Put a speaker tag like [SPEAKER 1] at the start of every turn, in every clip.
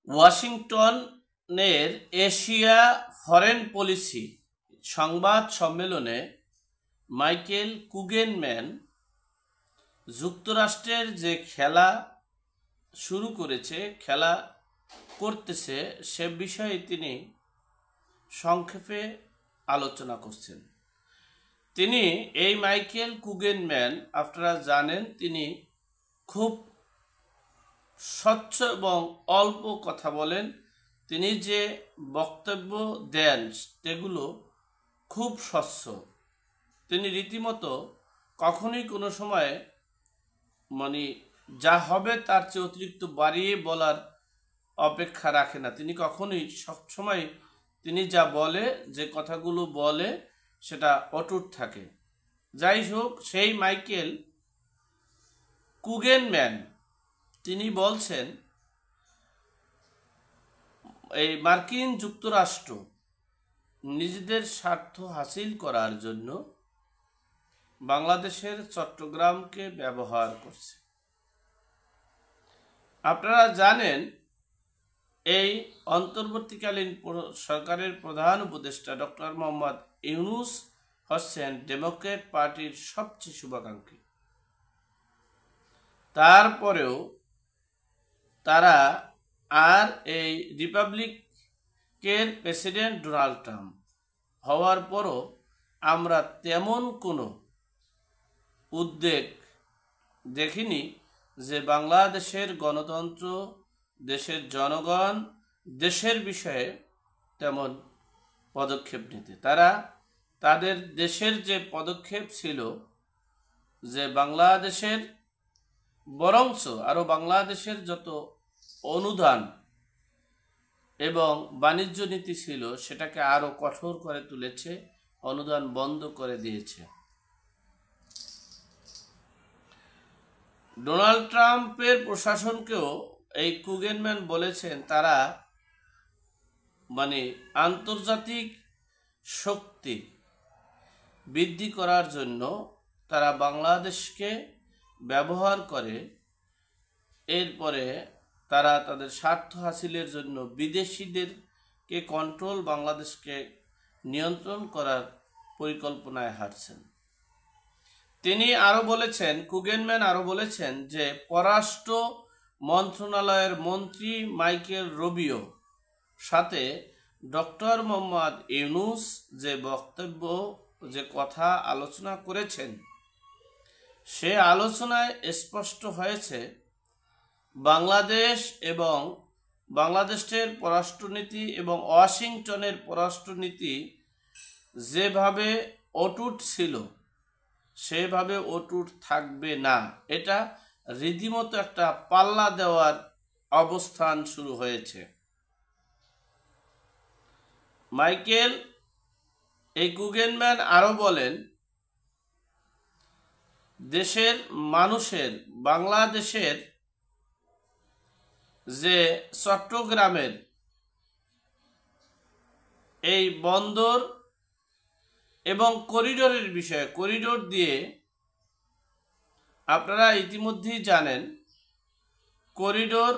[SPEAKER 1] ওয়াশিংটনের Asia foreign policy সংবাদ সম্মেলনে মাইকেল কুগেনম্যান যুক্তরাষ্ট্রের যে খেলা শুরু করেছে, খেলা করতেছে, সে বিষয়ে তিনি সংক্ষেপে আলোচনা করছেন। তিনি এই মাইকেল কুগেনম্যান, আপনারা জানেন, তিনি খুব স্বচ্ছ এবং অল্প কথা বলেন। তিনি যে বক্তব্য দেন সেগুলো খুব স্বচ্ছ। তিনি রীতিমতো কখনোই কোনো সময় যা হবে তার চেয়ে অতিরিক্ত বাড়িয়ে বলার অপেক্ষা রাখে না। তিনি কখনোই সবসময় তিনি যা বলে, যে কথাগুলো বলে, সেটা অটুট থাকে। যাই হোক, সেই মাইকেল কুগেনম্যান তিনি বলছেন, এই মার্কিন যুক্তরাষ্ট্র নিজেদের স্বার্থ হাসিল করার জন্য বাংলাদেশের চট্টগ্রামকে ব্যবহার করছে। আপনারা জানেন, এই অন্তর্বর্তীকালীন সরকারের প্রধান উপদেষ্টা ডক্টর মোহাম্মদ ইউনূস হচ্ছেন ডেমোক্র্যাট পার্টির সবচেয়ে শুভাকাঙ্ক্ষী। তারপরেও তারা আর এই রিপাবলিকের প্রেসিডেন্ট ডোনাল্ড ট্রাম্প হওয়ার পরও আমরা তেমন কোনো উদ্বেগ দেখিনি যে বাংলাদেশের গণতন্ত্র, দেশের জনগণ, দেশের বিষয়ে তেমন পদক্ষেপ নিতে। তারা তাদের দেশের যে পদক্ষেপ ছিল, যে বাংলাদেশের বরঞ্চ আরও বাংলাদেশের যত অনুদান এবং বাণিজ্য নীতি ছিল সেটাকে আরও কঠোর করে তুলেছে, অনুদান বন্ধ করে দিয়েছে। ডোনাল্ড ট্রাম্পের প্রশাসনকেও এই কুগেনম্যান বলেছেন তারা আন্তর্জাতিক শক্তি বৃদ্ধি করার জন্য তারা বাংলাদেশকে ব্যবহার করে, এরপরে তারা তাদের স্বার্থ হাসিলের জন্য বিদেশিদেরকে কন্ট্রোল, বাংলাদেশকে নিয়ন্ত্রণ করার পরিকল্পনায় হাঁটছেন। তিনি আরও বলেছেন, কুগেনম্যান আরও বলেছেন যে পররাষ্ট্র মন্ত্রণালয়ের মন্ত্রী মাইকেল রুবিও সাথে ডক্টর মোহাম্মদ ইউনূস যে বক্তব্য, যে কথা আলোচনা করেছেন, সে আলোচনায় স্পষ্ট হয়েছে বাংলাদেশ এবং বাংলাদেশের পররাষ্ট্রনীতি এবং ওয়াশিংটনের পররাষ্ট্রনীতি যেভাবে অটুট ছিল সেভাবে অটুট থাকবে না। এটা রীতিমতো একটা পাল্লা দেওয়ার অবস্থান শুরু হয়েছে। মাইকেল এই কুগেনম্যান আরও বলেন, দেশের মানুষের, বাংলাদেশের যে চট্টগ্রামের এই বন্দর এবং করিডোরের বিষয়ে, করিডোর দিয়ে আপনারা ইতিমধ্যেই জানেন, করিডোর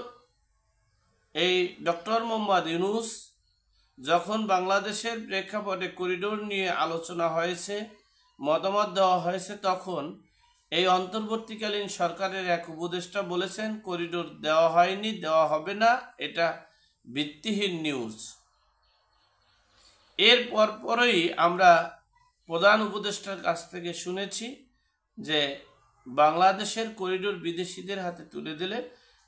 [SPEAKER 1] এই ডক্টর মোহাম্মদ ইউনূস যখন বাংলাদেশের প্রেক্ষাপটে করিডোর নিয়ে আলোচনা হয়েছে, মতামত দেওয়া হয়েছে, তখন এই অন্তর্বর্তীকালীন সরকারের এক উপদেষ্টা বলেছেন করিডোর দেওয়া হয়নি, দেওয়া হবে না, এটা ভিত্তিহীন নিউজ। এর পরপরই আমরা প্রধান উপদেষ্টার কাছ থেকে শুনেছি যে বাংলাদেশের করিডোর বিদেশিদের হাতে তুলে দিলে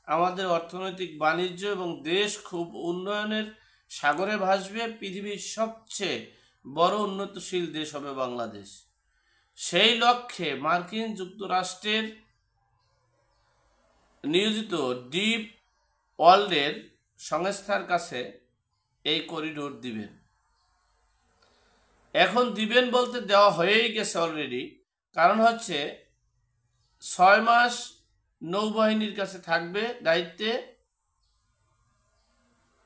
[SPEAKER 1] আমাদের অর্থনৈতিক, বাণিজ্য এবং দেশ খুব উন্নয়নের সাগরে ভাসবে, পৃথিবীর সবচেয়ে বড় উন্নতশীল দেশ হবে বাংলাদেশ। সেই লক্ষ্যে মার্কিন যুক্তরাষ্ট্রের নিয়োজিত ডিপ ওয়ার্ল্ডের সংস্থার কাছে এই করিডোর দিবেন। এখন দিবেন বলতে দেওয়া হয়েই গেছে অলরেডি, কারণ হচ্ছে 6 মাস নৌবাহিনীর কাছে থাকবে দায়িত্বে,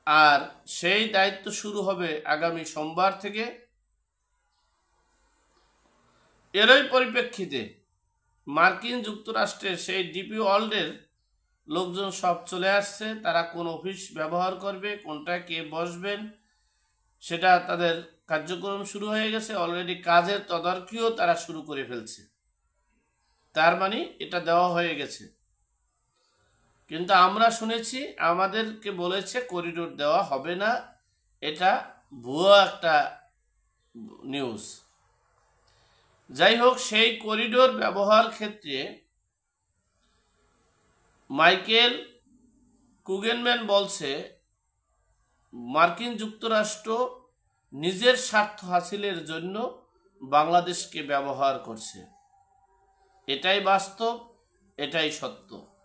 [SPEAKER 1] আর সেই দায়িত্ব শুরু হবে আগামী সোমবার থেকে। এরই পরিপ্রেক্ষিতে মার্কিন যুক্তরাষ্ট্রের সেই ডিপি ওয়ার্ল্ডের লোকজন সব চলে আসছে, তারা কোন অফিস ব্যবহার করবে, কোনটা কে বসবেন, সেটা তাদের কার্যক্রম শুরু হয়ে গেছে। অলরেডি কাজের তদারকিও তারা শুরু করে ফেলছে। তার মানে এটা দেওয়া হয়ে গেছে। কিন্তু আমরা শুনেছি, আমাদেরকে বলেছে করিডোর দেওয়া হবে না। এটা ভুয়া একটা নিউজ। যাই হোক, সেই করিডোর ব্যবহার ক্ষেত্রে মাইকেল কুগেনম্যান বলছে মার্কিন যুক্তরাষ্ট্র নিজের স্বার্থ হাসিলের জন্য বাংলাদেশকে ব্যবহার করছে। এটাই বাস্তব, এটাই সত্য।